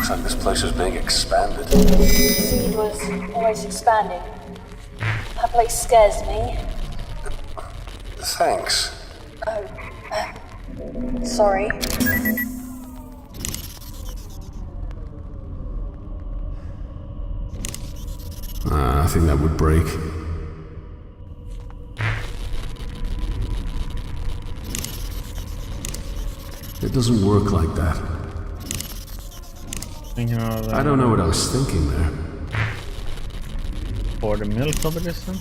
Looks like this place is being expanded. The scene was always expanding. That place scares me. Thanks. Oh, sorry. I think that would break. It doesn't work like that. I don't know what I was thinking there. For the milk competition?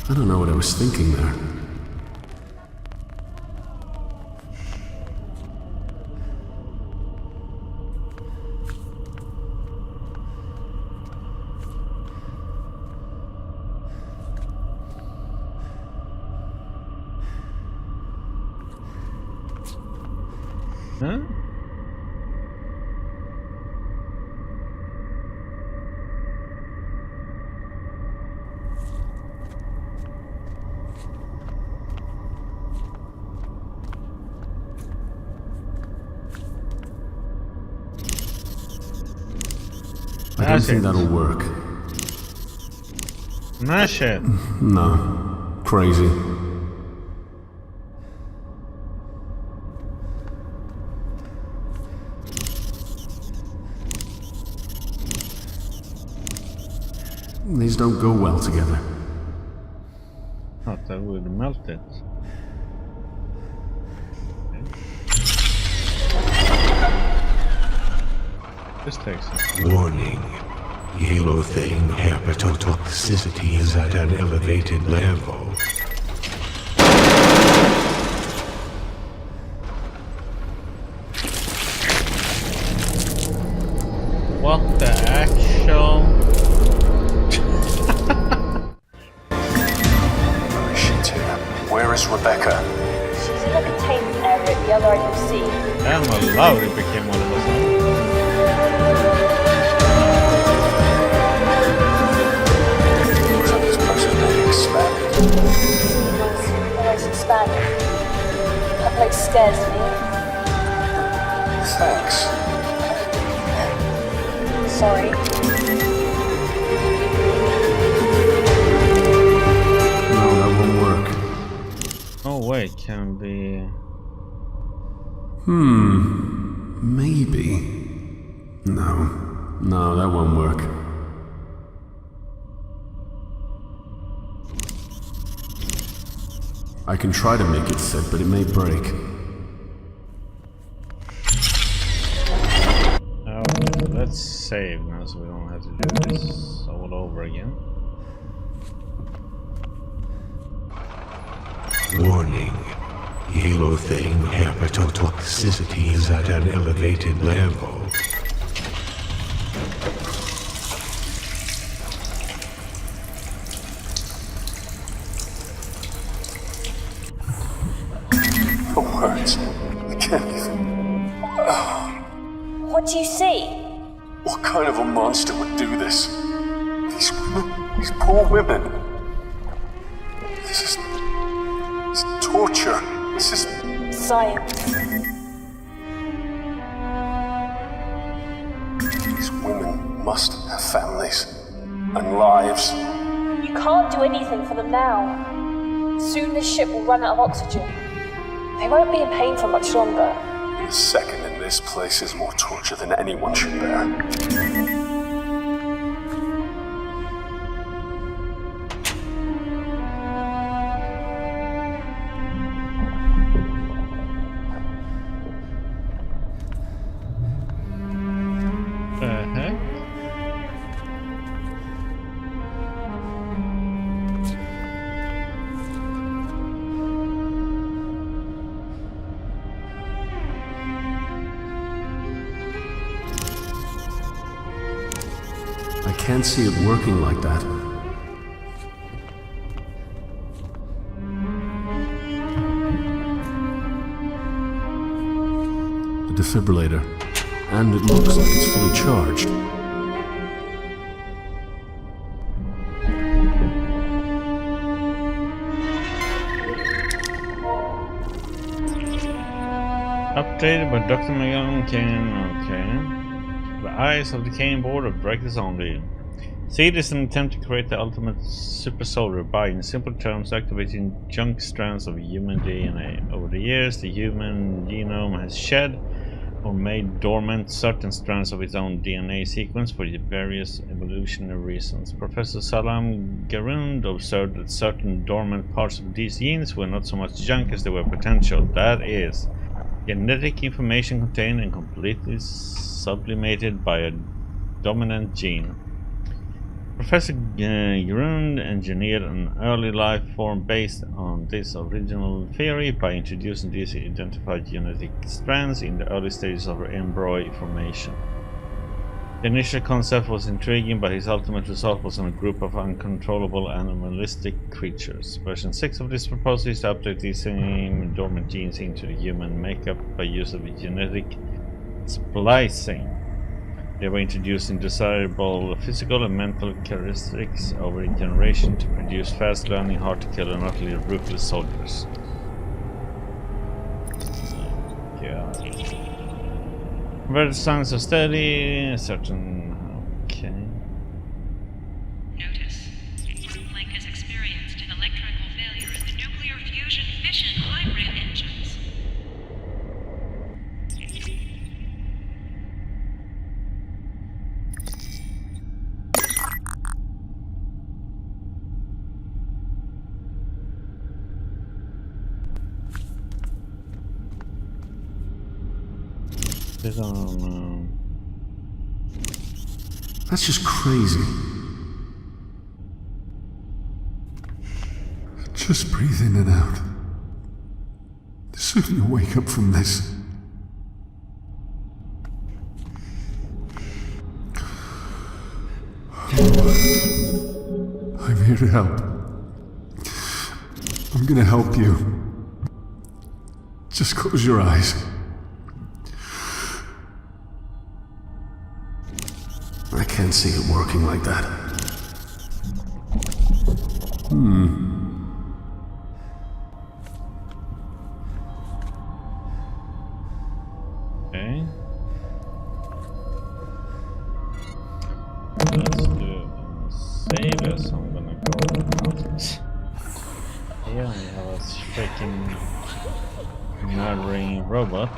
I don't know what I was thinking there. Huh? I don't think that'll work. Smash it! No. Crazy. These don't go well together. Thought that would melt it. This takes it. Warning. Halothane hepatotoxicity is at an elevated level. What the actual? Shit here. Where is Rebecca? She's in the containment area at the other end of the sea. Damn, how loud it became all of a sudden. Looks like this place is being expanded. The scene was always expanding. That place scares me. Thanks. Sorry. No, that won't work. Oh wait, can be... Maybe. No, that won't work. I can try to make it fit, but it may break. Okay, let's save now so we don't have to do this all over again. Warning. Halothane hepatotoxicity is at an elevated level. The words. I can't even. What do you see? What kind of a monster would do this? These women. These poor women. This is torture. This is... Science. These women must have families and lives. You can't do anything for them now. Soon this ship will run out of oxygen. They won't be in pain for much longer. A second in this place is more torture than anyone should bear. I can't see it working like that. A defibrillator. And it looks like it's fully charged. Updated by Dr. Megan. Okay. The eyes of the decaying board of directors only. SEED is an attempt to create the ultimate super soldier by, in simple terms, activating junk strands of human DNA. Over the years, the human genome has shed or made dormant certain strands of its own DNA sequence for various evolutionary reasons. Professor Salam Garund observed that certain dormant parts of these genes were not so much junk as they were potential. That is, genetic information contained and completely sublimated by a dominant gene. Professor Garund engineered an early life form based on this original theory by introducing these identified genetic strands in the early stages of embryo formation. The initial concept was intriguing, but his ultimate result was on a group of uncontrollable animalistic creatures. Version 6 of this proposal is to update these same dormant genes into the human makeup by use of genetic splicing. They were introducing desirable physical and mental characteristics over a generation to produce fast-learning, hard-to-kill and utterly ruthless soldiers. Yeah. Where the signs are steady, certain... Okay. Notice. Group Link has experienced an electrical failure in the nuclear fusion fission hybrid engines. That's just crazy. Just breathe in and out. The sooner you wake up from this. I'm here to help. I'm gonna help you. Just close your eyes. I can't see it working like that. Okay. Let's do save as I'm gonna go out. Yeah, I have a freaking murdering robot.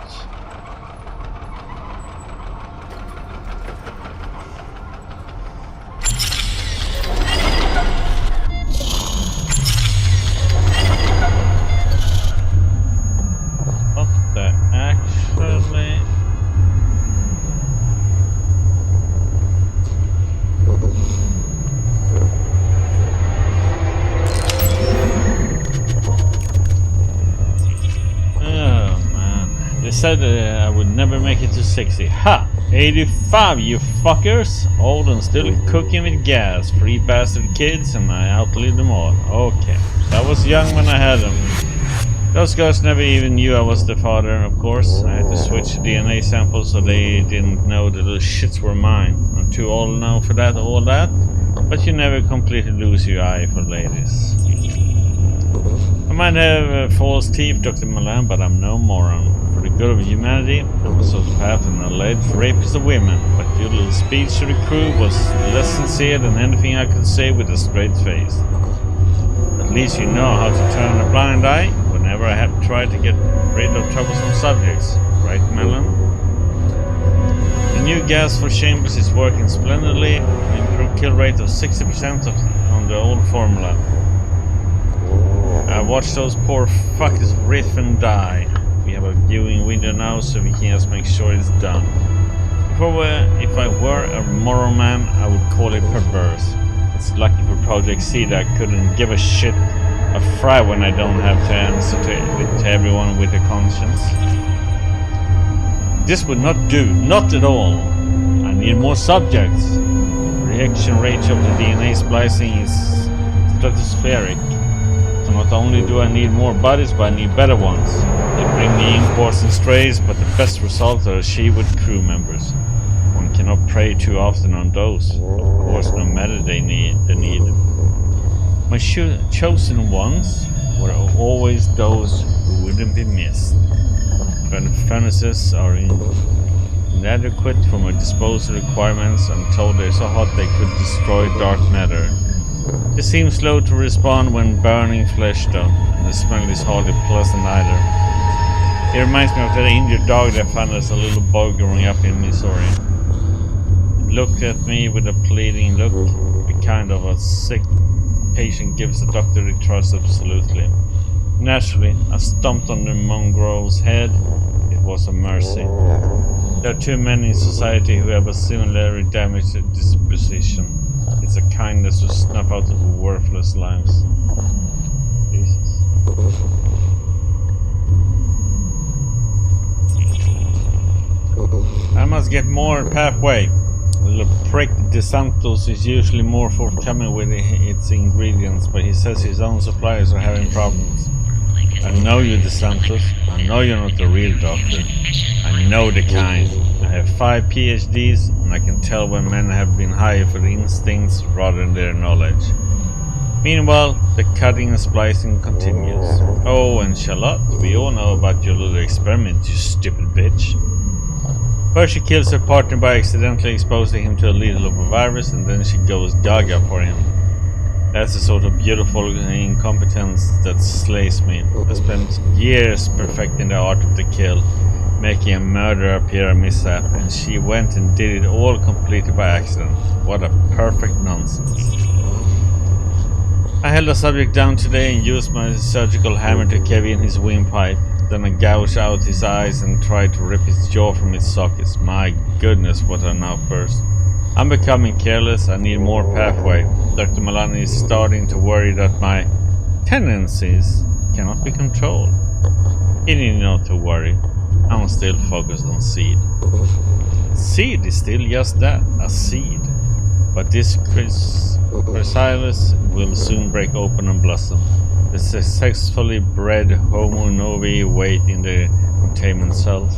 Said I would never make it to 60. Ha! 85, you fuckers! Old and still cooking with gas. Free bastard kids, and I outlived them all. Okay. I was young when I had them. Those guys never even knew I was the father, of course. I had to switch DNA samples so they didn't know that those shits were mine. I'm too old now for that, all that. But you never completely lose your eye for ladies. I might have false teeth, Dr. Milan, but I'm no moron. For the good of humanity, I'm a sociopath and alleged rapist of women, but your little speech to the crew was less sincere than anything I could say with a straight face. At least you know how to turn a blind eye whenever I have tried to get rid of troublesome subjects, right, Melon? The new gas for chambers is working splendidly, an improved kill rate of 60% on the old formula. I watched those poor fuckers riff and die. We have a viewing window now, so we can just make sure it's done. If I were a moral man, I would call it perverse. It's lucky for Project C that I couldn't give a shit a fry when I don't have to answer to everyone with a conscience. This would not do, not at all. I need more subjects. The reaction rate of the DNA splicing is stratospheric. So not only do I need more bodies, but I need better ones. They bring me imports and strays, but the best results are achieved with crew members. One cannot prey too often on those. Of course, no matter the need. My chosen ones were always those who wouldn't be missed. When furnaces are in inadequate for my disposal requirements and told they're so hot they could destroy dark matter. They seem slow to respond when burning flesh though, and the smell is hardly pleasant either. It reminds me of that injured dog that I found as a little boy growing up in Missouri. It looked at me with a pleading look, the kind of a sick patient gives the doctor he trusts absolutely. Naturally, I stomped on the mongrel's head. It was a mercy. There are too many in society who have a similarly damaged disposition. It's a kindness to snap out of worthless lives. Jesus. I must get more pathway. The prick DeSantos is usually more forthcoming with its ingredients, but he says his own suppliers are having problems. I know you, DeSantos. I know you're not the real doctor. I know the kind. I have 5 PhDs, and I can tell when men have been hired for instincts rather than their knowledge. Meanwhile, the cutting and splicing continues. Oh, and Charlotte, we all know about your little experiment, you stupid bitch. First she kills her partner by accidentally exposing him to a needle of a virus, and then she goes gaga for him. That's the sort of beautiful incompetence that slays me. I spent years perfecting the art of the kill, making a murder appear a mishap, and she went and did it all completely by accident. What a perfect nonsense. I held the subject down today and used my surgical hammer to cave in his windpipe. Then I gouged out his eyes and tried to rip his jaw from its sockets. My goodness, what a now first. I'm becoming careless. I need more pathway. Dr. Malani is starting to worry that my tendencies cannot be controlled. He need not to worry. I'm still focused on seed. Seed is still just that, a seed. But this chrysalis will soon break open and blossom. The successfully bred Homo novi wait in the containment cells,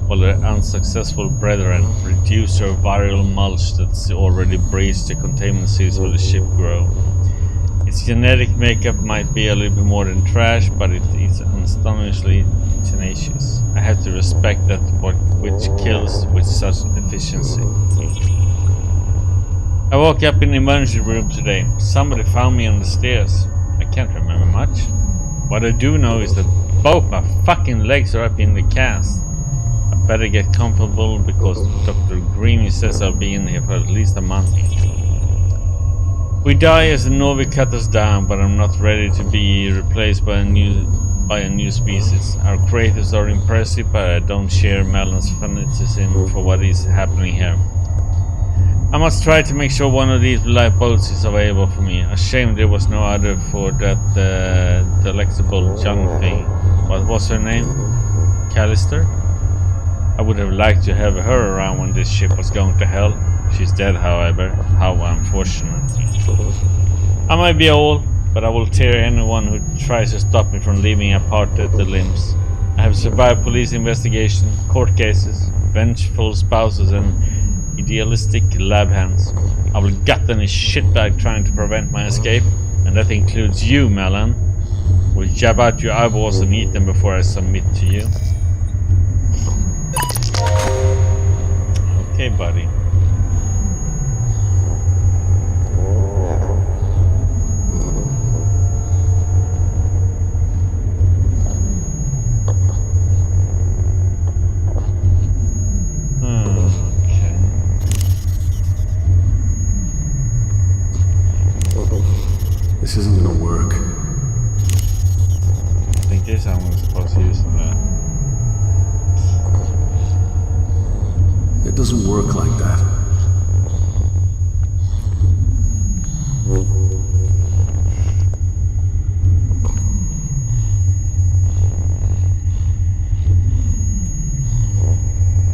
while the unsuccessful brethren reduce their viral mulch that's already breached the containment seals of the ship grow. Its genetic makeup might be a little bit more than trash, but it is astonishingly tenacious. I have to respect that which kills with such efficiency. I woke up in the emergency room today. Somebody found me on the stairs. I can't remember much. What I do know is that both my fucking legs are up in the cast. I better get comfortable because Dr. Greeny says I'll be in here for at least a month. We die as the Novi cut us down, but I'm not ready to be replaced by a new species. Our creators are impressive, but I don't share Melon's fanaticism for what is happening here. I must try to make sure one of these lifeboats is available for me. A shame there was no other for that delectable junk thing. What was her name? Callister? I would have liked to have her around when this ship was going to hell. She's dead, however. How unfortunate. I might be old, but I will tear anyone who tries to stop me from leaving apart at the limbs. I have survived police investigation, court cases, vengeful spouses, and idealistic lab hands. I will gut any shitbag trying to prevent my escape, and that includes you, Melon. We'll jab out your eyeballs and eat them before I submit to you. Okay, buddy. This isn't gonna work. I think this I'm supposed to use that. It doesn't work like that.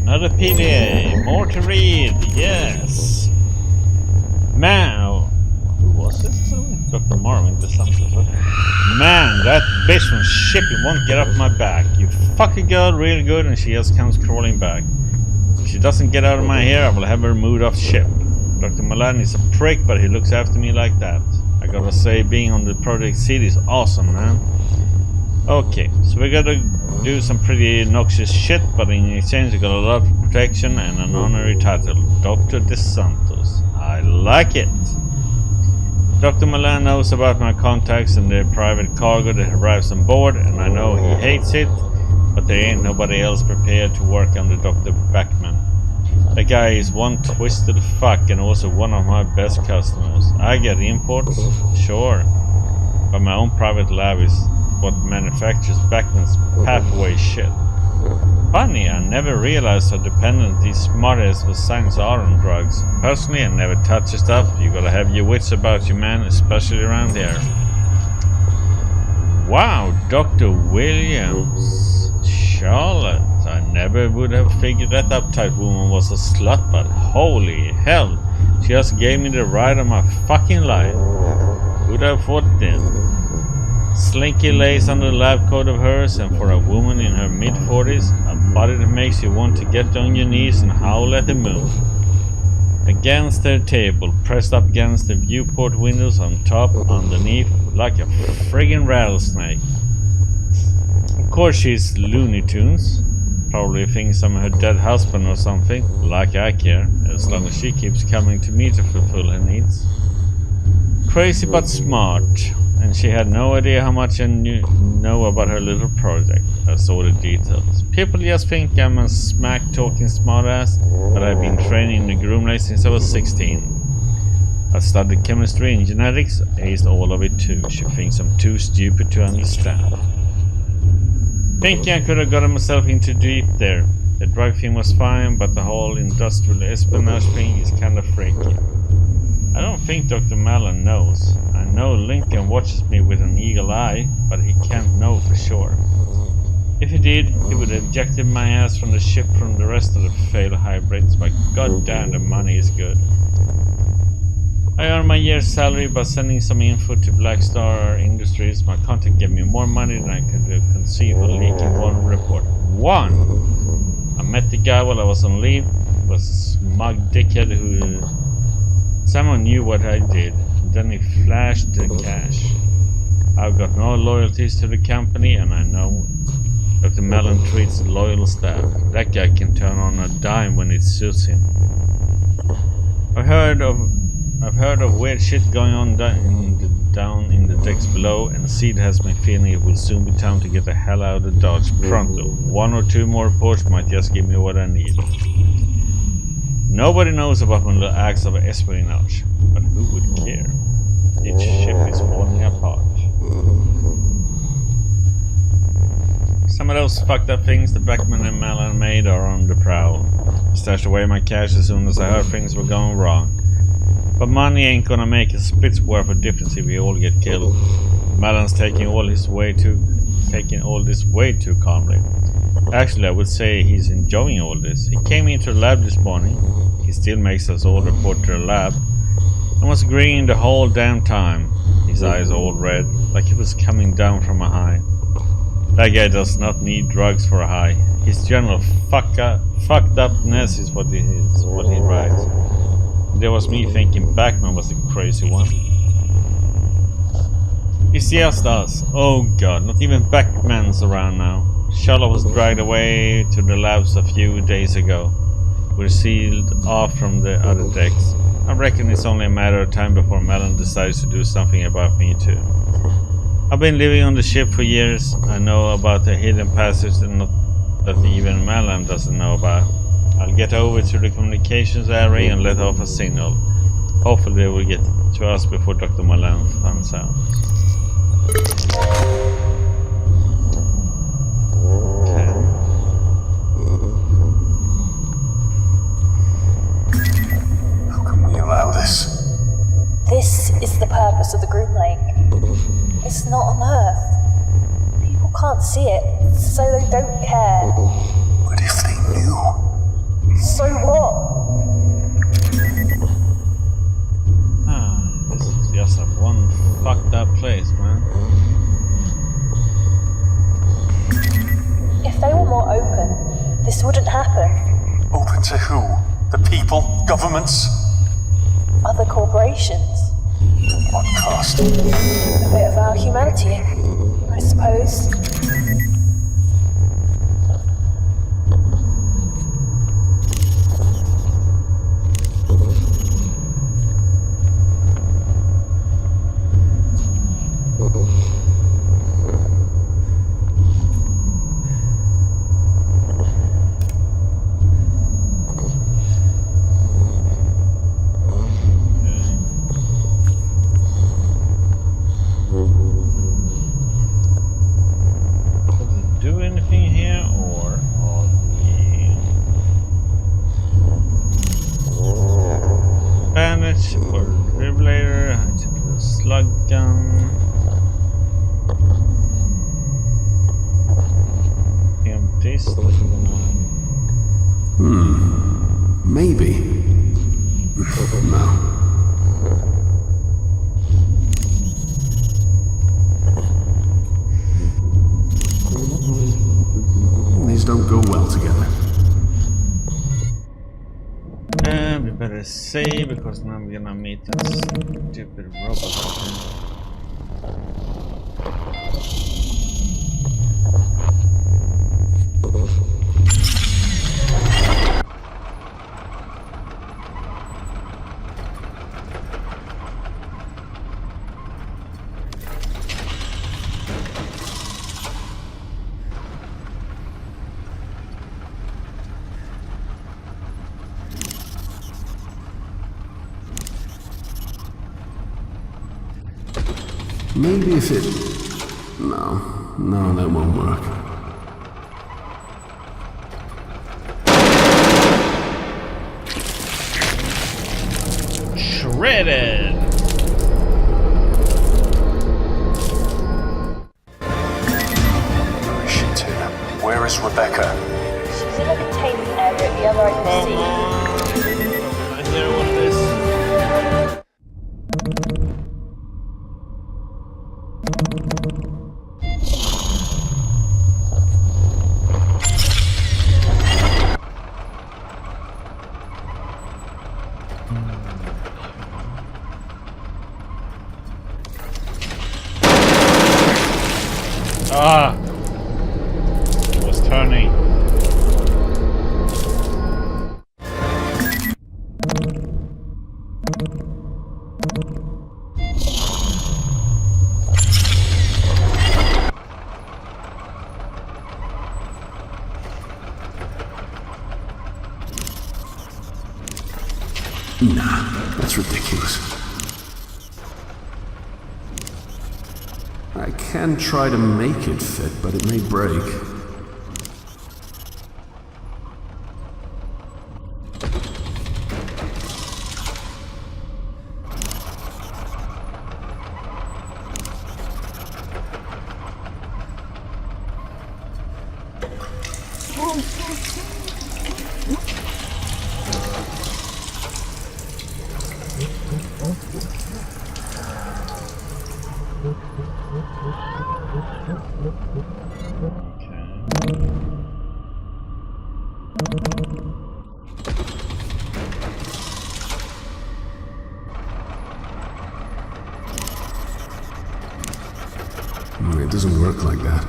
Another PDA, more to read, yes. Now, who was it? Dr. Marvin, the something. Man, that bitch from shipping won't get off my back. You fuck a girl real good and she just comes crawling back. If she doesn't get out of my hair, I will have her moved off ship. Dr. Milan is a prick, but he looks after me like that. I gotta say, being on the Project Seed is awesome, man. Okay, so we gotta do some pretty noxious shit, but in exchange we got a lot of protection and an honorary title, Dr. DeSantos. I like it. Dr. Milan knows about my contacts and the private cargo that arrives on board, and I know he hates it, but there ain't nobody else prepared to work under Dr. Backman. That guy is one twisted fuck and also one of my best customers. I get imports, sure, but my own private lab is what manufactures Backman's pathway shit. Funny, I never realized how dependent these smartass for science are on drugs. Personally, I never touch the stuff. You gotta have your wits about you, man, especially around here. Wow, Dr. Williams. Charlotte. I never would have figured that uptight woman was a slut, but holy hell, she just gave me the ride of my fucking life. Who'd have thought then? Slinky lace under the lab coat of hers, and for a woman in her mid-40s, a body that makes you want to get on your knees and howl at the moon. Against their table, pressed up against the viewport windows on top, underneath, like a friggin' rattlesnake. Of course she's Looney Tunes. Probably thinks I'm her dead husband or something. Like I care, as long as she keeps coming to me to fulfill her needs. Crazy but smart. And she had no idea how much I know about her little project. I saw the details. People just think I'm a smack-talking smartass, but I've been training in the groom lane since I was 16. I studied chemistry and genetics, aced all of it too. She thinks I'm too stupid to understand. Thinking I could have gotten myself into deep there. The drug thing was fine, but the whole industrial espionage thing is kinda freaky. I don't think Dr. Mallon knows. I know Lincoln watches me with an eagle eye, but he can't know for sure. If he did, he would have ejected my ass from the ship from the rest of the failed hybrids, but goddamn, the money is good. I earn my year's salary by sending some info to Black Star Industries. My contact gave me more money than I could conceive of leaking one report. One! I met the guy while I was on leave. It was a smug dickhead who... Someone knew what I did, and then he flashed the cash. I've got no loyalties to the company, and I know Dr. Mellon treats a loyal staff. That guy can turn on a dime when it suits him. I've heard of weird shit going on down in the decks below, and Seed has me feeling it will soon be time to get the hell out of Dodge pronto. One or two more reports might just give me what I need. Nobody knows about my little acts of espionage, but who would care? Each ship is falling apart. Some of those fucked up things the Beckman and Malin made are on the prowl. I stashed away my cash as soon as I heard things were going wrong. But money ain't gonna make a spit's worth of difference if we all get killed. Malon's taking all this way too calmly. Actually, I would say he's enjoying all this. He came into the lab this morning. He still makes us all report to the lab. And was grinning the whole damn time. His eyes all red, like he was coming down from a high. That guy does not need drugs for a high. His general fucked upness is what he writes. There was me thinking Backman was the crazy one. It's just us. Oh god, not even Backman's around now. Charlotte was dragged away to the labs a few days ago. We're sealed off from the other decks. I reckon it's only a matter of time before Mellon decides to do something about me too. I've been living on the ship for years. I know about the hidden passage that even Mellon doesn't know about. I'll get over to the communications area and let off a signal. Hopefully they will get to us before Dr. Mellon finds out. How can we allow this? This is the purpose of the groom lake. It's not on Earth. People can't see it, so they don't care. But if they knew? So what? This is just a one fucked up place, man. If they were more open, this wouldn't happen. Open to who? The people? Governments? Other corporations. What cost? A bit of our humanity, I suppose. waste that we're gonna... Maybe. No. These don't go well together. We better save because now we're gonna meet that stupid robot. Maybe if it... No, that won't work. Shredded! Where is she, Tina? Where is Rebecca? She's in a containment area at the other end of the sea. I hear what it is. Ah! It was turning. Nah, that's ridiculous. I can try to make it fit, but it may break. It doesn't work like that.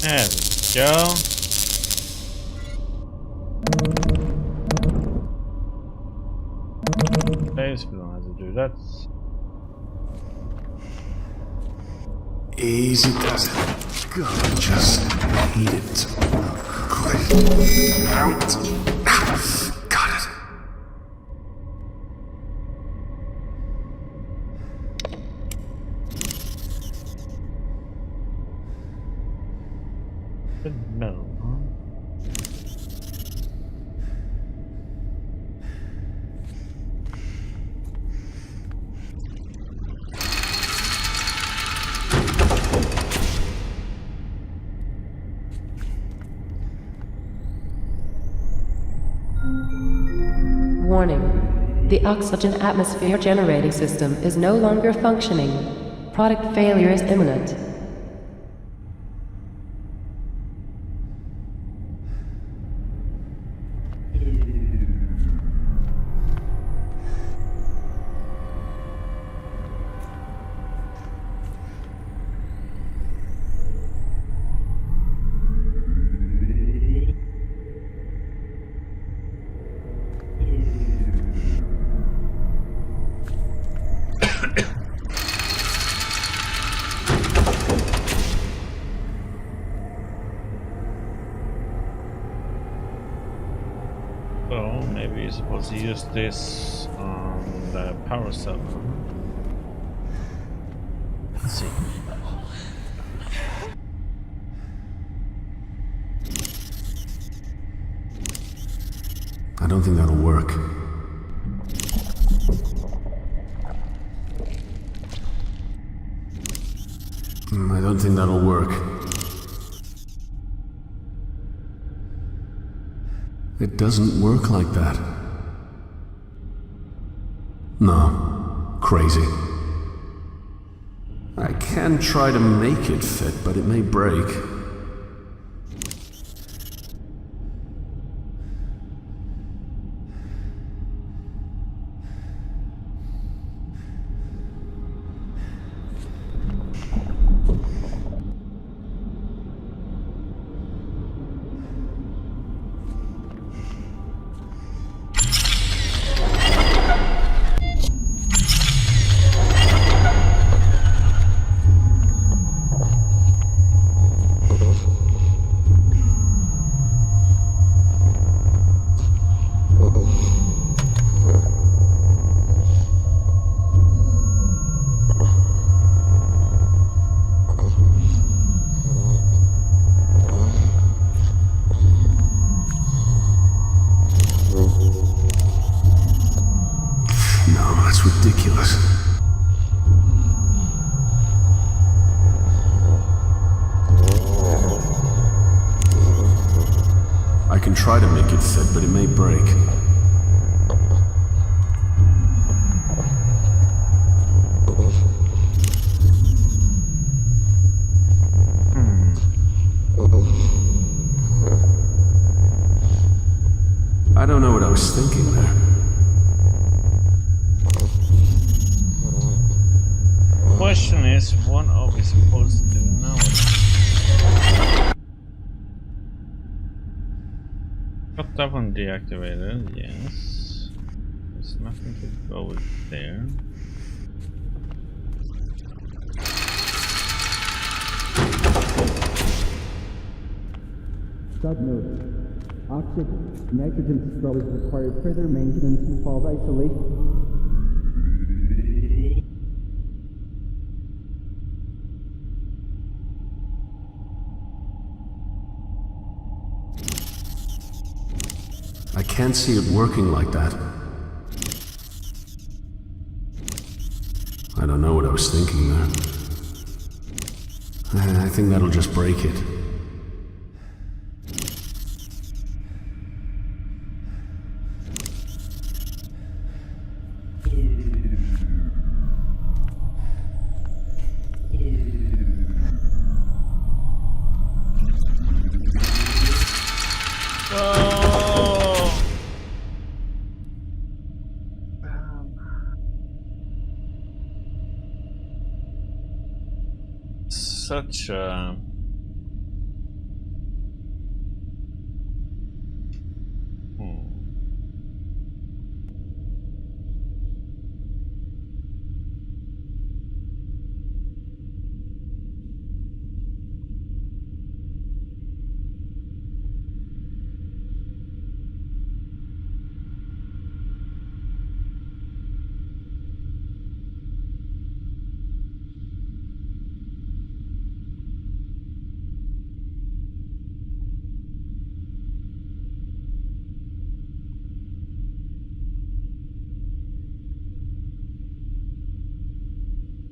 There we go. Space, we don't have to do that. Easy does it. God, just need it. Quit. Out. Got it. No. Warning. The oxygen atmosphere generating system is no longer functioning. Product failure is imminent. supposed to use this on the power cell. Let's see. I don't think that'll work. I don't think that'll work. It doesn't work like that. No, crazy. I can try to make it fit, but it may break. Ridiculous. I can try to make it fit, but it may break. I don't know what I was thinking there. Question is, what are we supposed to do now? Got that one deactivated, yes. There's nothing to go with there. Subnote. Oxygen, nitrogen scrubs require further maintenance and fault isolation. I can't see it working like that. I don't know what I was thinking there. I think that'll just break it. Such a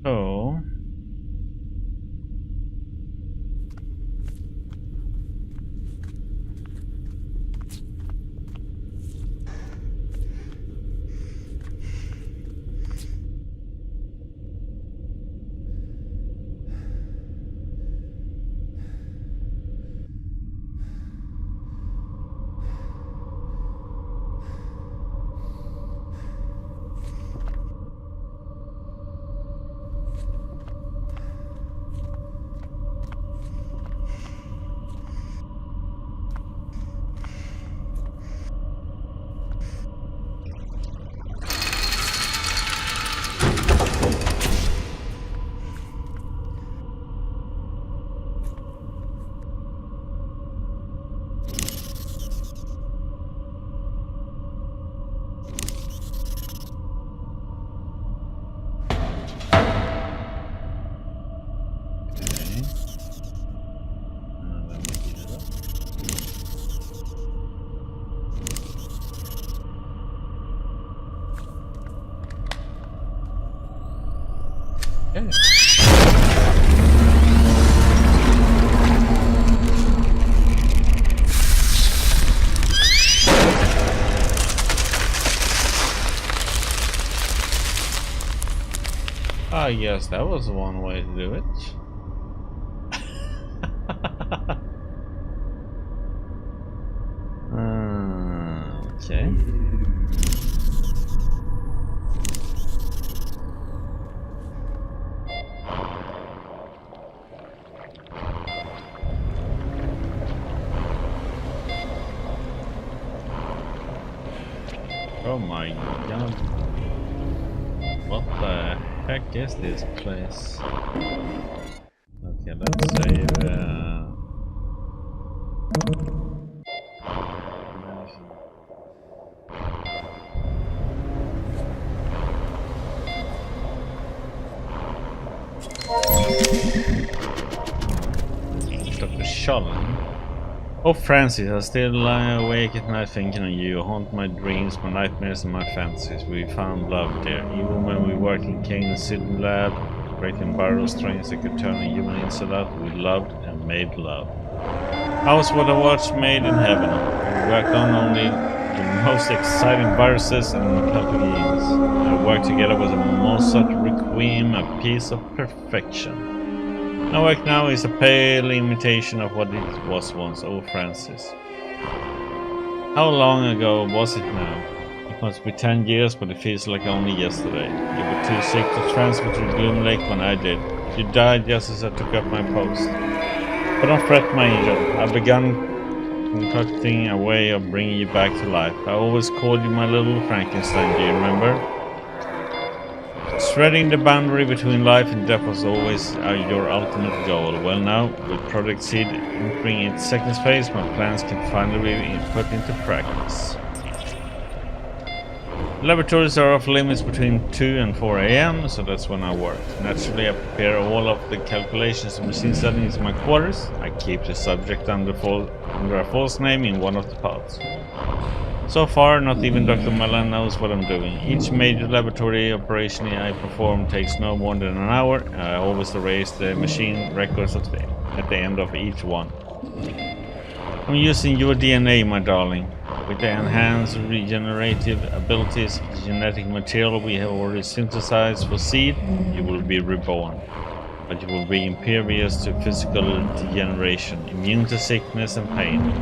oh. Okay. Ah, yes, that was one way to do it. Okay. Oh my god. What the heck is this place? Okay, let's save. Dr. Sholin. Oh, Francis, I still lie awake at night thinking of you. You haunt my dreams, my nightmares, and my fancies. We found love, dear. Even when we worked in Kane's City lab, breaking burrows, trains that could turn a human inside out, we loved and made love. I was what I watched made in heaven. We worked on only the most exciting viruses and pathogens. Our work together was a Mozart requiem, a piece of perfection. My work now is a pale imitation of what it was once, oh Francis. How long ago was it now? It must be 10 years, but it feels like only yesterday. You were too sick to transfer to the Gloom Lake when I did. You died just as I took up my post. But don't fret, my angel. I've begun concocting a way of bringing you back to life. I always called you my little Frankenstein, do you remember? Shredding the boundary between life and death was always your ultimate goal. Well now, with Project Seed entering its second phase, my plans can finally be put into practice. Laboratories are off limits between 2 and 4 AM, so that's when I work. Naturally, I prepare all of the calculations and machine settings in my quarters. I keep the subject under a false name in one of the pods. So far, not even Dr. Mellon knows what I'm doing. Each major laboratory operation I perform takes no more than an hour. I always erase the machine records at the end of each one. I'm using your DNA, my darling. With the enhanced regenerative abilities of the genetic material we have already synthesized for Seed, you will be reborn. But you will be impervious to physical degeneration, immune to sickness and pain.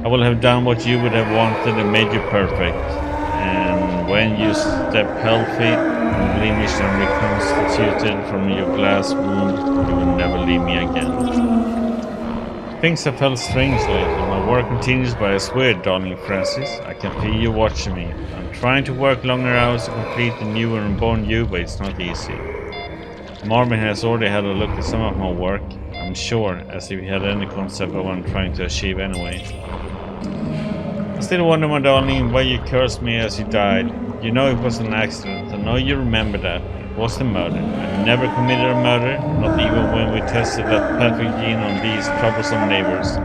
I will have done what you would have wanted and made you perfect. And when you step healthy, unblemished and reconstituted from your glass wound, you will never leave me again. Things have felt strange lately. My work continues, but I swear, darling Francis, I can feel you watching me. I'm trying to work longer hours to complete the new and reborn you, but it's not easy. Marvin has already had a look at some of my work, I'm sure, as if he had any concept of what I'm trying to achieve anyway. I still wonder, my darling, why you cursed me as you died. You know it was an accident. I know you remember that. It was a murder. I never committed a murder, not even when we tested that pathogen on these troublesome neighbors.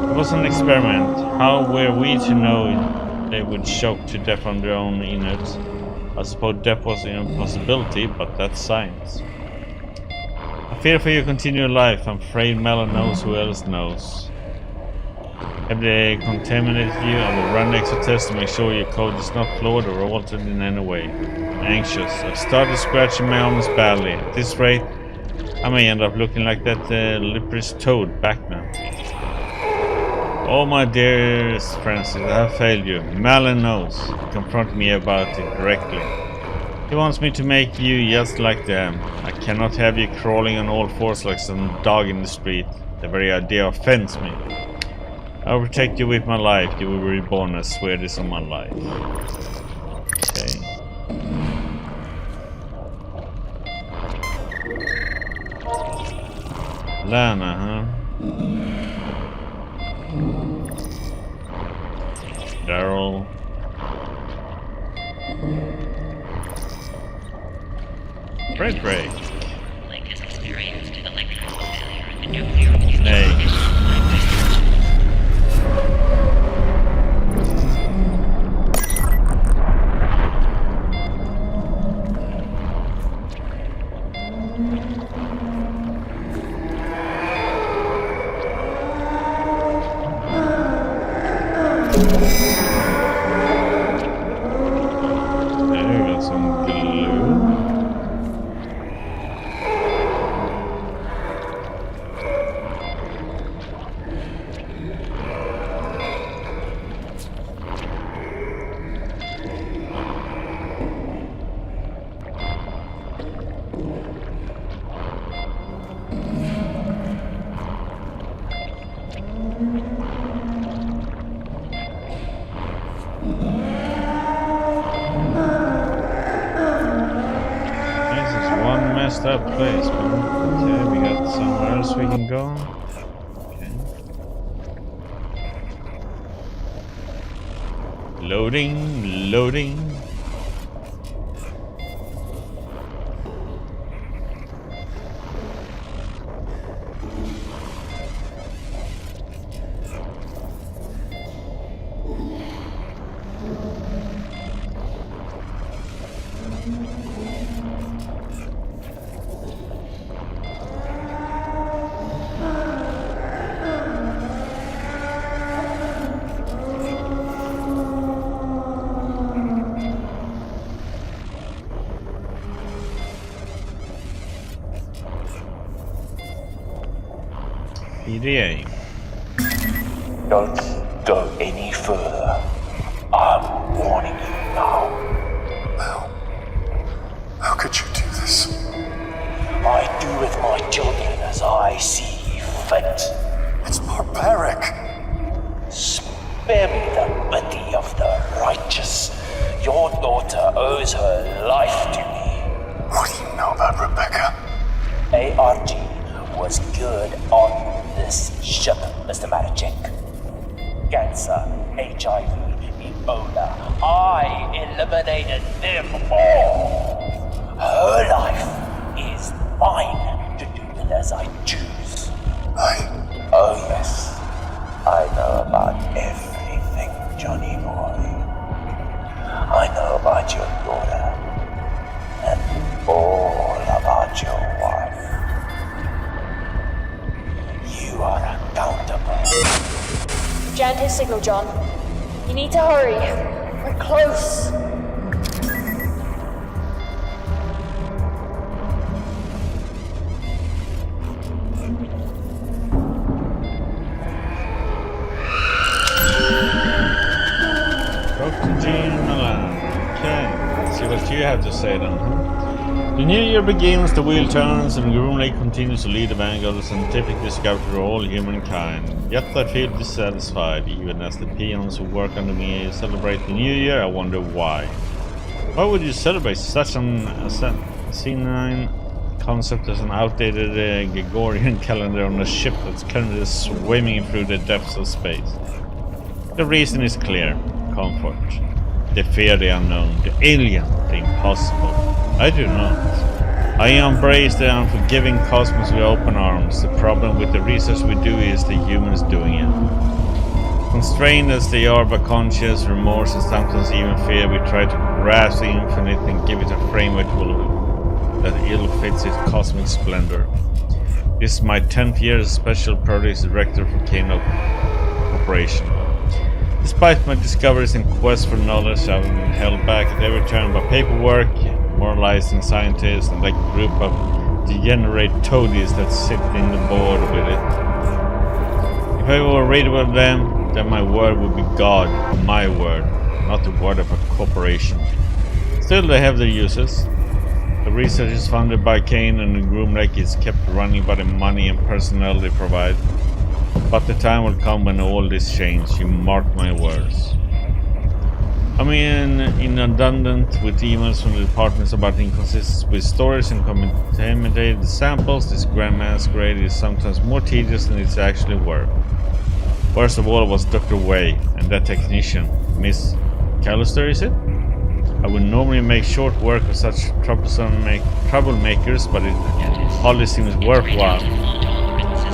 It was an experiment. How were we to know they would choke to death on their own innards? I suppose death was an impossibility, but that's science. I fear for your continued life. I'm afraid Mellon knows who else knows. Have they contaminated you? I will run extra tests to make sure your code is not flawed or altered in any way. I'm anxious. I've started scratching my arms badly. At this rate, I may end up looking like that licorice toad Batman. Oh, my dearest Francis, I have failed you. Mellon knows. Confront me about it directly. He wants me to make you just like them. I cannot have you crawling on all fours like some dog in the street. The very idea offends me. I will protect you with my life. You will be reborn. I swear this on my life. Okay. Lana, huh? Daryl. Frederick. Link has experienced an electrical failure in the nuclear fusion. Hey. There we got some glue. Messed up place, but okay, we got somewhere else we can go. Okay. Loading, loading. EDA. Don't go any further. I'm warning you now. How could you do this? I do with my children as I see fit. It's barbaric. Spare me the pity of the righteous. Your daughter owes her life to me. What do you know about Rebecca? ARG was good on this ship, Mr. Marichek. Cancer, HIV, Ebola. I eliminated them all. Her life is mine to do with as I choose. Oh yes, I know about everything, Johnny boy. I know about your daughter and all about your wife. You are accountable. Jammed his signal, John. You need to hurry. We're close. Dr. Jean Milan. Okay, let's see what you have to say then. The new year begins, the wheel turns, and Groom Lake continues to lead the vanguard of scientific discovery for all humankind. Yet I feel dissatisfied, even as the peons who work under me celebrate the new year. I wonder why. Why would you celebrate such an asinine concept as an outdated Gregorian calendar on a ship that's currently swimming through the depths of space? The reason is clear: comfort. They fear the unknown, the alien, the impossible. I do not. I embrace the unforgiving cosmos with open arms. The problem with the research we do is the humans doing it. Constrained as they are by conscience, remorse, and sometimes even fear, we try to grasp the infinite and give it a framework that ill fits its cosmic splendor. This is my 10th year as Special Projects Director for Kano Corporation. Despite my discoveries and quest for knowledge, I've been held back at every turn by paperwork, moralizing scientists, and like a group of degenerate toadies that sit in the board with it. If I were read about them, then my word would be God, my word, not the word of a corporation. Still, they have their uses. The research is funded by Kane, and the Groom Lake is kept running by the money and personnel they provide. But the time will come when all this changes, you mark my words. I'm inundated with emails from the departments about inconsistencies with storage and contaminated samples. This grand masquerade is sometimes more tedious than it's actually worth. Worst of all was Dr. Way and that technician, Miss Callister, is it? I would normally make short work of such troublemakers, but it hardly seems worthwhile.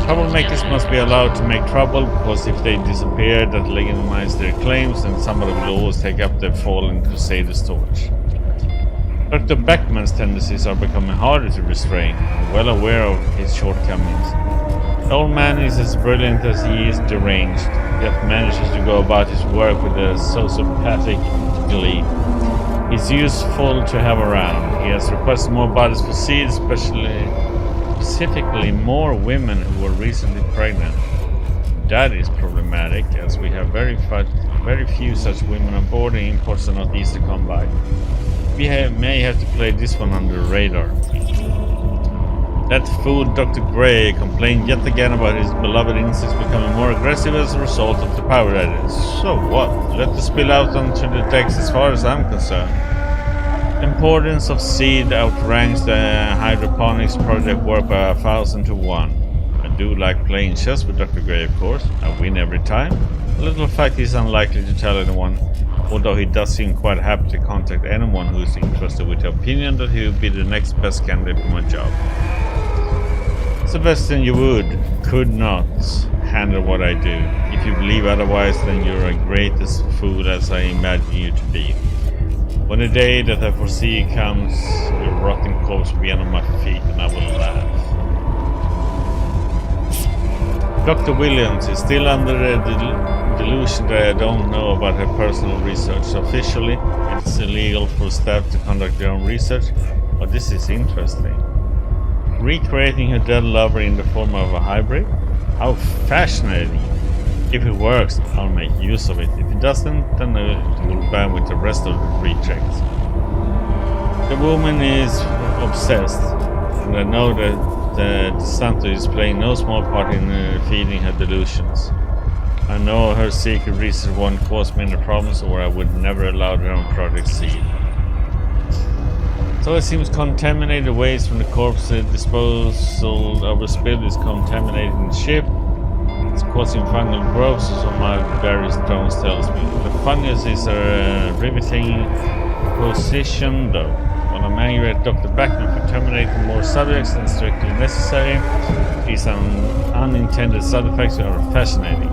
Troublemakers must be allowed to make trouble, because if they disappear, that legitimize their claims, and somebody will always take up their fallen crusader's torch. Dr. Beckman's tendencies are becoming harder to restrain, and well aware of his shortcomings. The old man is as brilliant as he is deranged, yet manages to go about his work with a sociopathic glee. He's useful to have around. He has requested more bodies for seed, specifically more women who were recently pregnant. That is problematic, as we have very few such women on board and imports are not easy to come by. We may have to play this one under the radar. That fool Dr. Gray complained yet again about his beloved insects becoming more aggressive as a result of the power outage. So what? Let the spill out onto the decks as far as I'm concerned. The importance of seed outranks the hydroponics project work by 1,000 to 1. I do like playing chess with Dr. Gray, of course. I win every time. A little fact he's unlikely to tell anyone, although he does seem quite happy to contact anyone who is interested with the opinion that he would be the next best candidate for my job. Sebastian, you could not handle what I do. If you believe otherwise, then you're a greatest fool as I imagine you to be. When the day that I foresee comes, your rotting corpse will be under my feet and I will laugh. Dr. Williams is still under the delusion that I don't know about her personal research. Officially, it's illegal for staff to conduct their own research, but this is interesting. Recreating her dead lover in the form of a hybrid? How fascinating! If it works, I'll make use of it. If it doesn't, then it will ban with the rest of the rejects. The woman is obsessed, and I know that the Santo is playing no small part in feeding her delusions. I know her secret research won't cause me any problems, or I would never allow her on Project Seed. So it seems contaminated waste from the corpse disposal of a spill is contaminating the ship. It's causing fungal growth, so my various drones tells me. The fungus is a riveting position though. When I'm angry at Dr. Beckman for terminating more subjects than strictly necessary, these unintended side effects are fascinating.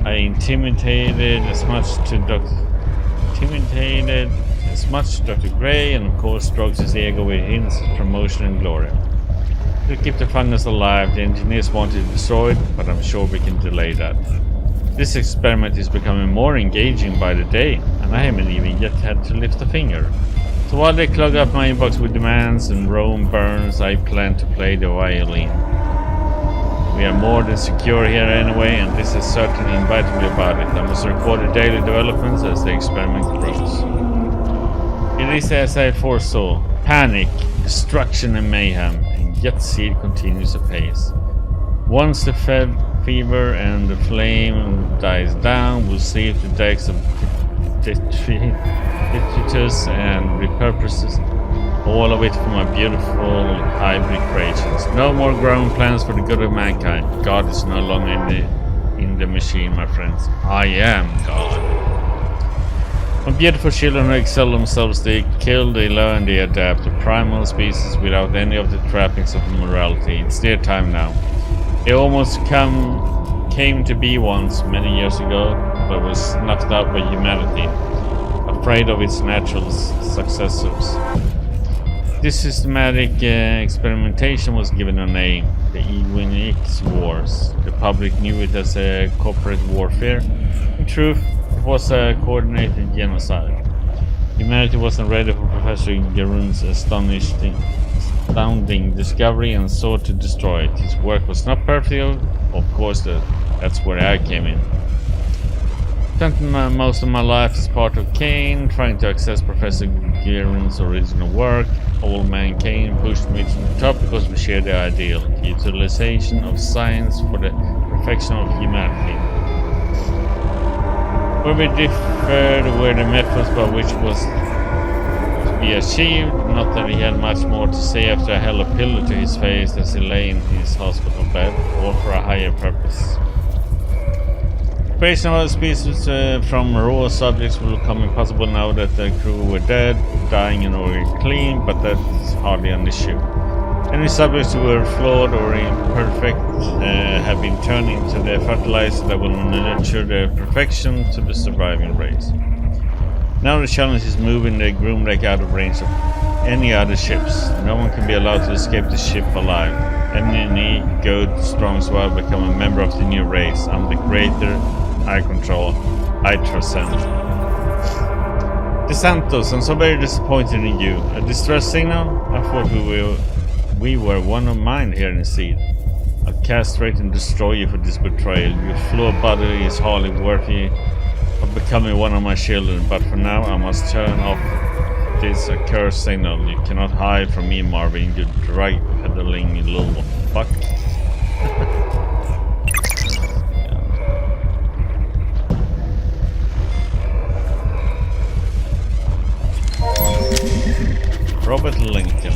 I intimidated as much to Dr. Gray, and of course strokes his ego with hints of promotion and glory. To keep the fungus alive, the engineers wanted to destroy it, but I'm sure we can delay that. This experiment is becoming more engaging by the day, and I haven't even yet had to lift a finger. So while they clog up my inbox with demands and Rome burns, I plan to play the violin. We are more than secure here anyway, and this has certainly invited me about it. I must record the daily developments as the experiment grows. It is as I foresaw. Panic, destruction and mayhem, and yet Seed continues apace. Once the fever and the flame dies down, we'll see if the decks of detritus and repurposes all of it for my beautiful hybrid creations. No more grown plans for the good of mankind. God is no longer in the machine, my friends. I am God. When beautiful children excel themselves, they kill, they learn, they adapt to primal species without any of the trappings of morality. It's their time now. It almost came to be once, many years ago, but was snuffed out by humanity, afraid of its natural successors. This systematic experimentation was given a name, the Eugenics Wars. The public knew it as a corporate warfare. In truth, it was a coordinated genocide. Humanity wasn't ready for Professor Garun's astounding discovery and sought to destroy it. His work was not perfect, of course, that's where I came in. Spent most of my life as part of Kane, trying to access Professor Garun's original work. Old man Kane pushed me to the top because we shared the ideal, the utilization of science for the perfection of humanity. Where we differed were the methods by which was to be achieved, not that he had much more to say after I held a pillow to his face as he lay in his hospital bed, all for a higher purpose. Creation of other species from raw subjects will become impossible now that the crew were dead, dying in order clean, but that's hardly an issue. Any subjects who were flawed or imperfect have been turned into the fertilizer that will nurture their perfection to the surviving race. Now the challenge is moving the groom lake out of range of any other ships. No one can be allowed to escape the ship alive. Any good, strong survivor become a member of the new race. I'm the creator, I control, I transcend. DeSantos, I'm so very disappointed in you. A distress signal? I thought we were one of mine here in the seed. I'll castrate and destroy you for this betrayal. Your flawed body is hardly worthy of becoming one of my children, but for now I must turn off this accursed signal. You cannot hide from me, Marvin, you drug peddling little fuck. Robert Lincoln.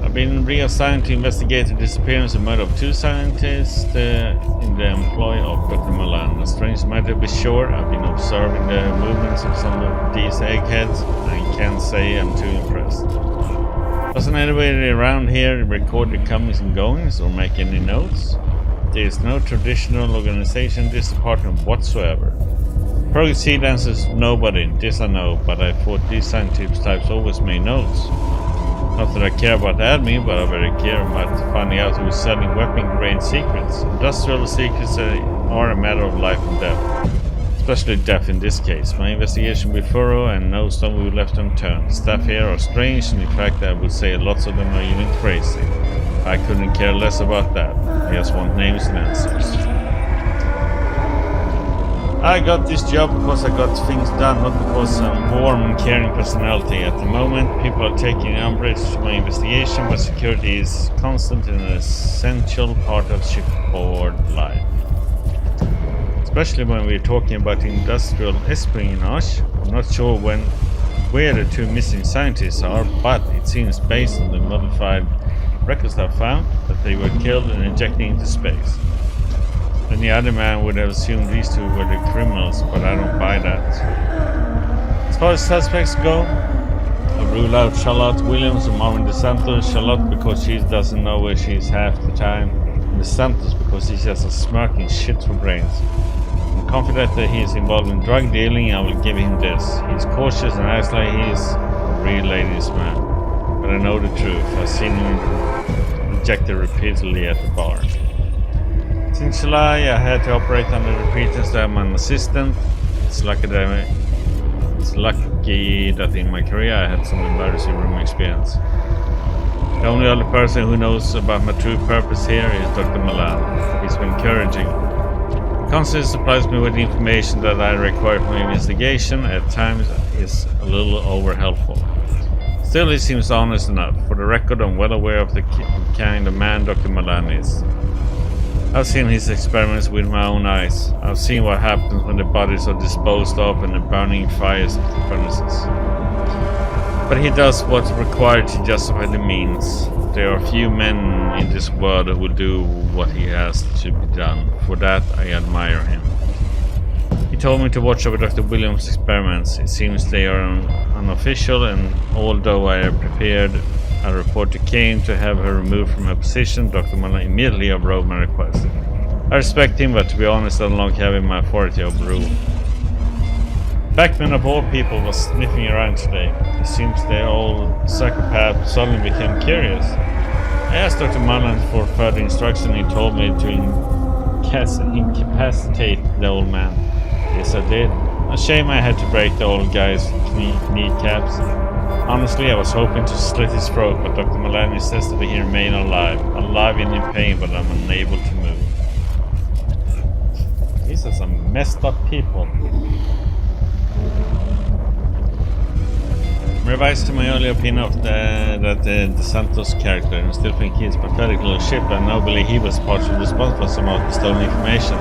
I've been reassigned to investigate the disappearance and murder of 2 scientists in the employ of Dr. Milan. A strange matter to be sure. I've been observing the movements of some of these eggheads. I can't say I'm too impressed. Doesn't anybody around here record the comings and goings or make any notes? There is no traditional organization in this department whatsoever. Project Seed answers nobody, this I know, but I thought these scientific types always made notes. Not that I care about admin, but I very care about finding out who is selling weapon-grade secrets. Industrial secrets are a matter of life and death. Especially death in this case. My investigation will be thorough and no stone will be left unturned. Staff here are strange, and in fact I would say lots of them are even crazy. I couldn't care less about that. I just want names and answers. I got this job because I got things done, not because I'm warm and caring personality. At the moment, people are taking umbrage to my investigation, but security is constant and an essential part of shipboard life. Especially when we're talking about industrial espionage. I'm not sure where the 2 missing scientists are, but it seems based on the modified records I found that they were killed and ejected into space. Any other man would have assumed these 2 were the criminals, but I don't buy that. As far as suspects go, I rule out Charlotte Williams and Marvin DeSantos. Charlotte because she doesn't know where she is half the time, and DeSantos because he's just a smirking shit for brains. I'm confident that he is involved in drug dealing. I will give him this. He's cautious and acts like he is a real ladies' man. But I know the truth. I've seen him rejected repeatedly at the bar. Since July, I had to operate under the pretense that I'm an assistant. It's lucky that in my career I had some emergency room experience. The only other person who knows about my true purpose here is Dr. Milan. He's been encouraging. He constantly supplies me with the information that I require for my investigation. At times, is a little over-helpful. Still, he seems honest enough. For the record, I'm well aware of the kind of man Dr. Milan is. I've seen his experiments with my own eyes. I've seen what happens when the bodies are disposed of in the burning fires furnaces. But he does what's required to justify the means. There are few men in this world who will do what he has to be done. For that, I admire him. He told me to watch over Dr. Williams' experiments. It seems they are unofficial, and although I have prepared a report to Kane to have her removed from her position, Dr. Milan immediately overrode my request. I respect him, but to be honest, I don't like having my authority overruled. Backman of all people was sniffing around today. It seems the old psychopath suddenly became curious. I asked Dr. Milan for further instruction, and he told me to incapacitate the old man. Yes, I did. A shame I had to break the old guy's kneecaps. Honestly, I was hoping to slit his throat, but Dr. Milan insists that he remain alive. Alive and in pain, but I'm unable to move. These are some messed up people. Revised to my earlier opinion of the Santos character, and still think he is a pathetic little shit, but I now believe he was partially responsible for some of the stolen information.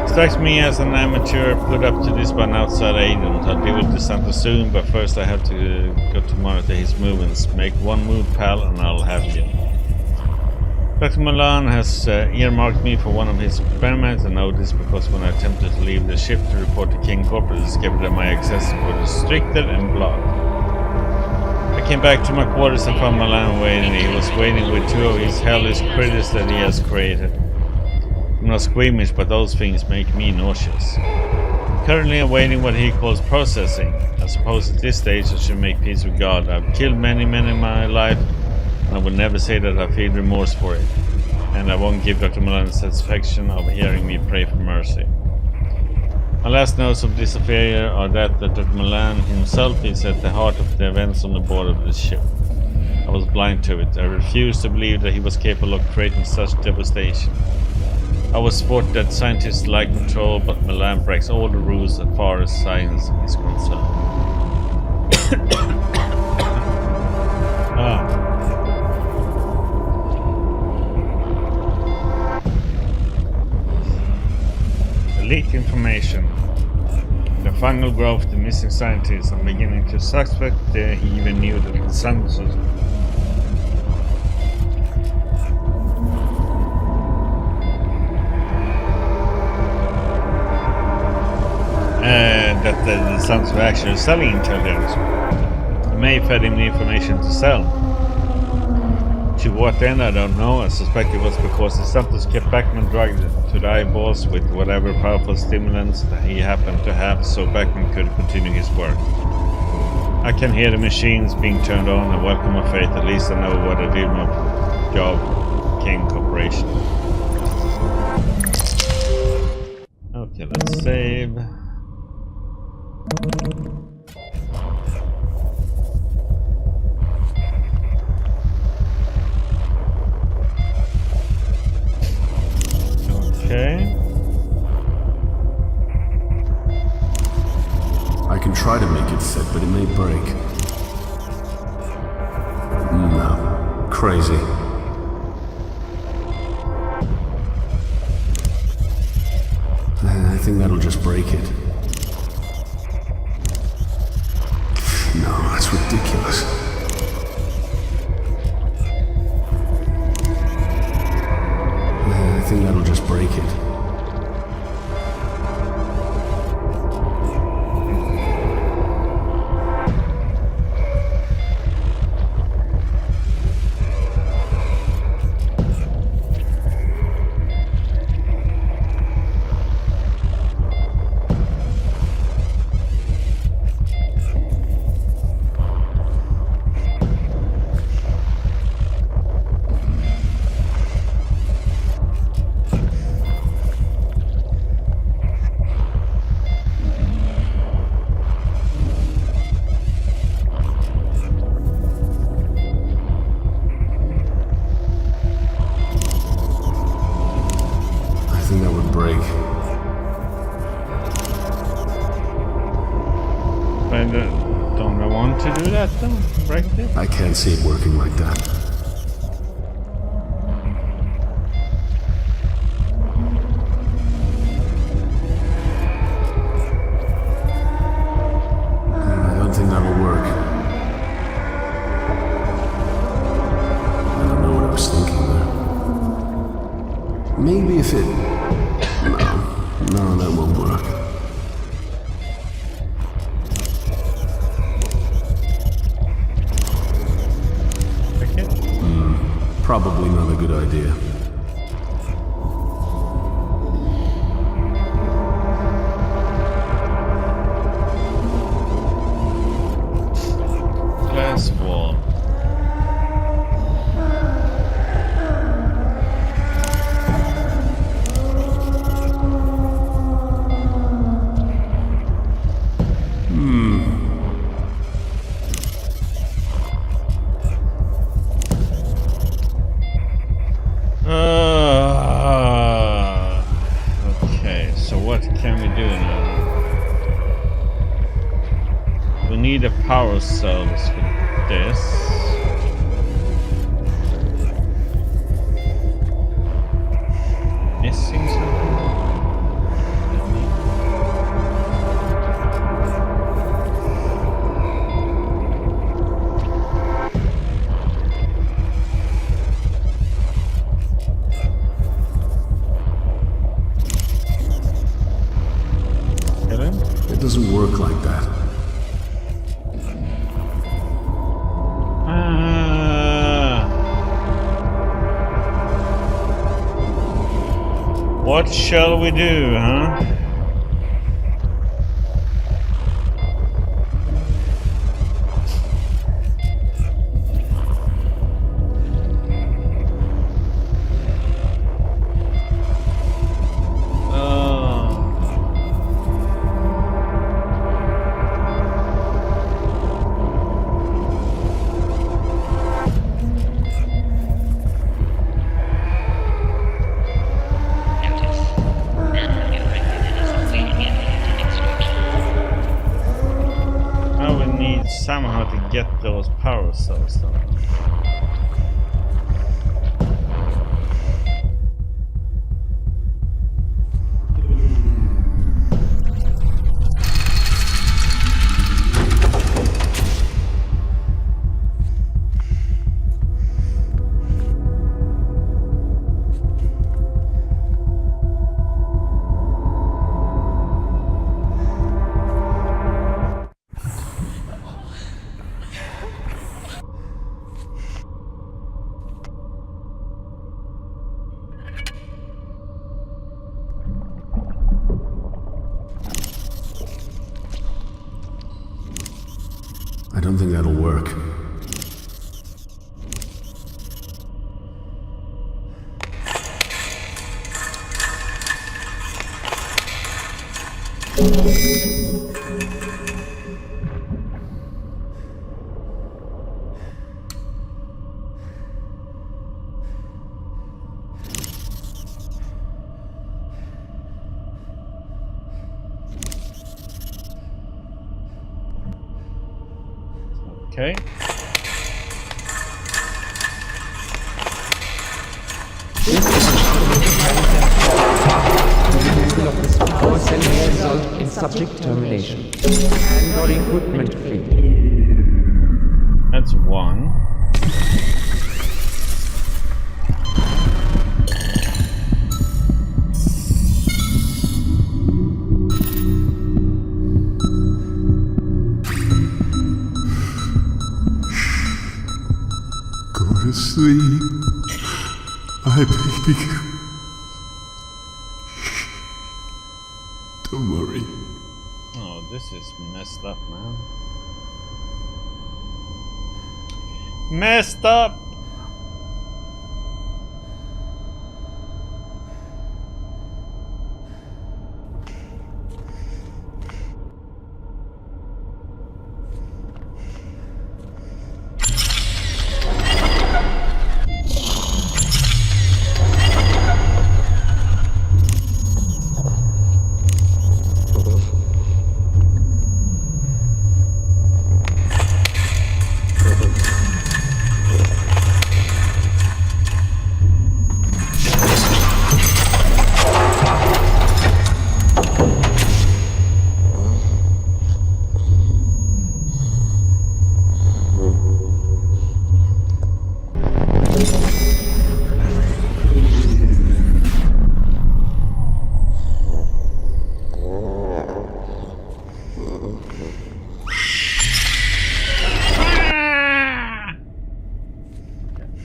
Strikes me as an amateur put up to this by an outside agent. I'll deal with DeSantos soon, but first I have to go to monitor his movements. Make one move, pal, and I'll have you. Dr. Milan has earmarked me for one of his experiments. I know this because when I attempted to leave the ship to report to King Corporate, I discovered that my access was restricted and blocked. I came back to my quarters and found Milan waiting. He was waiting with 2 of his hellish critters that he has created. I'm not squeamish, but those things make me nauseous. Currently awaiting what he calls processing. I suppose at this stage I should make peace with God. I've killed many men in my life, and I will never say that I feel remorse for it. And I won't give Dr. Milan the satisfaction of hearing me pray for mercy. My last notes of this affair are that Dr. Milan himself is at the heart of the events on the board of the ship. I was blind to it. I refused to believe that he was capable of creating such devastation. I was sport that scientists like control, but Milan breaks all the rules as far as science is concerned. Leaked information. The fungal growth, the missing scientists are beginning to suspect he even knew that the sun was that the sons were actually selling intelligence. They may have fed him the information to sell. To what end, I don't know. I suspect it was because the Santos kept Backman drugged to the eyeballs with whatever powerful stimulants that he happened to have, so Backman could continue his work. I can hear the machines being turned on. I welcome my fate. At least I know what I did my job. King Corporation. Okay, let's save. Okay. I can try to make it fit, but it may break. No. Crazy. I think that'll just break it. No, that's ridiculous. I think that'll just break it. I can't see it working like that. I don't think that'll work. I don't know what I was thinking there. Maybe if it... No, that won't work. Probably not a good idea. Glass wall. Okay, so what can we do now? We need a power cells for this. Missing something? It doesn't work like that. What shall we do, huh? was so stoned. I don't think that'll work. Okay. Power cell may result in subject termination and/or equipment failure. That's one. Go to sleep. My baby. Don't worry. Oh, this is messed up, man. Messed up!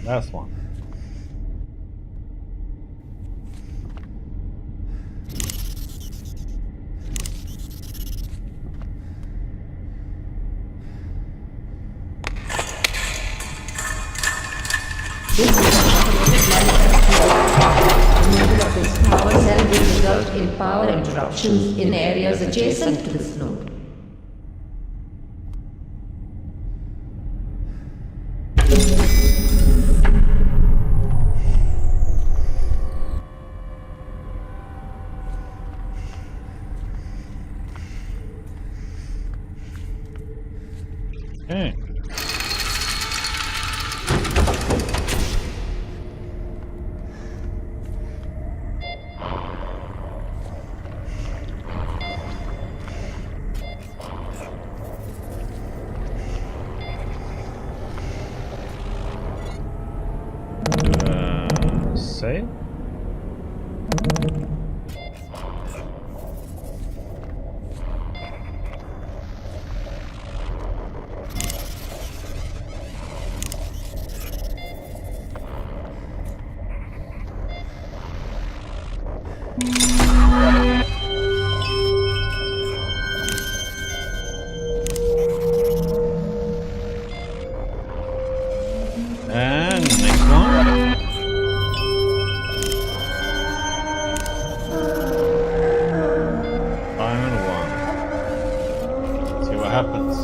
Last one. Removal of this power cell will result in power interruptions in areas adjacent to this node. Okay. Save? And next one. Final one. See what happens.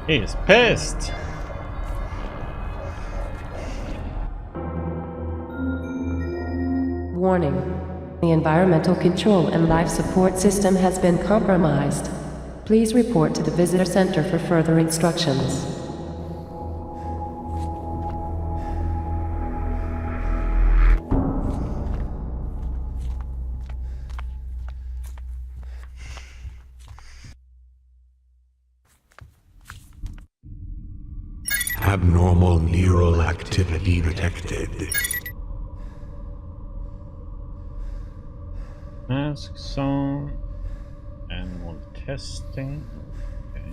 He's pissed. Warning. The environmental control and life support system has been compromised. Please report to the visitor center for further instructions. Abnormal neural activity detected. Mask zone. Animal testing. Okay.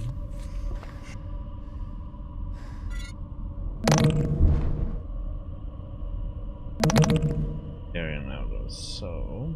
Area now goes so.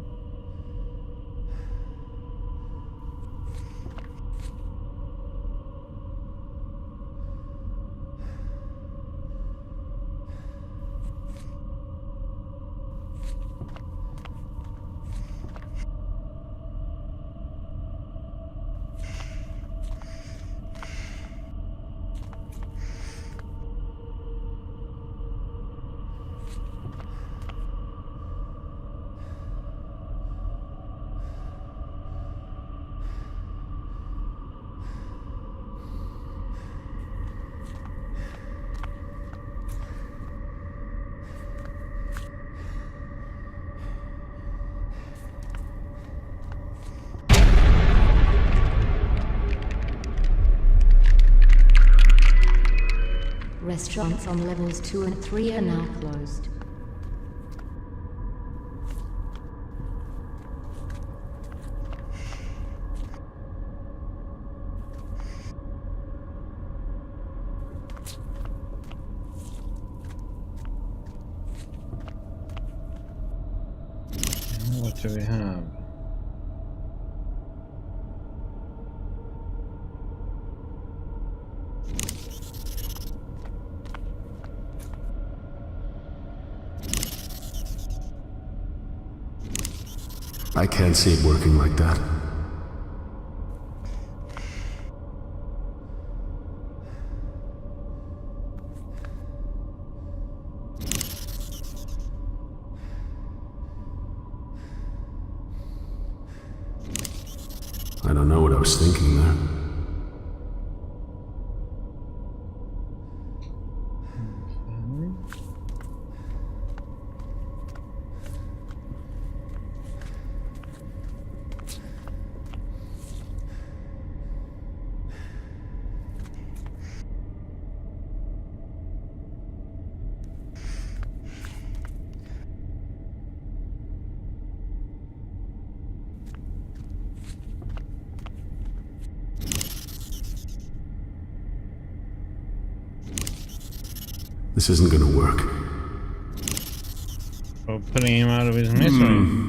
Restaurants on levels 2 and 3 are now closed. What do we have? I can't see it working like that. I don't know what I was thinking there. This isn't gonna work. For putting him out of his misery.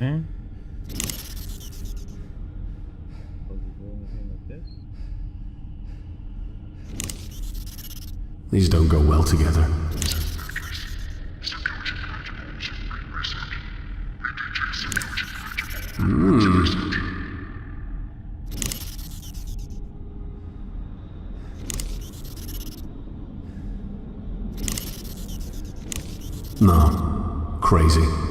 Okay. These don't go well together. No. Crazy.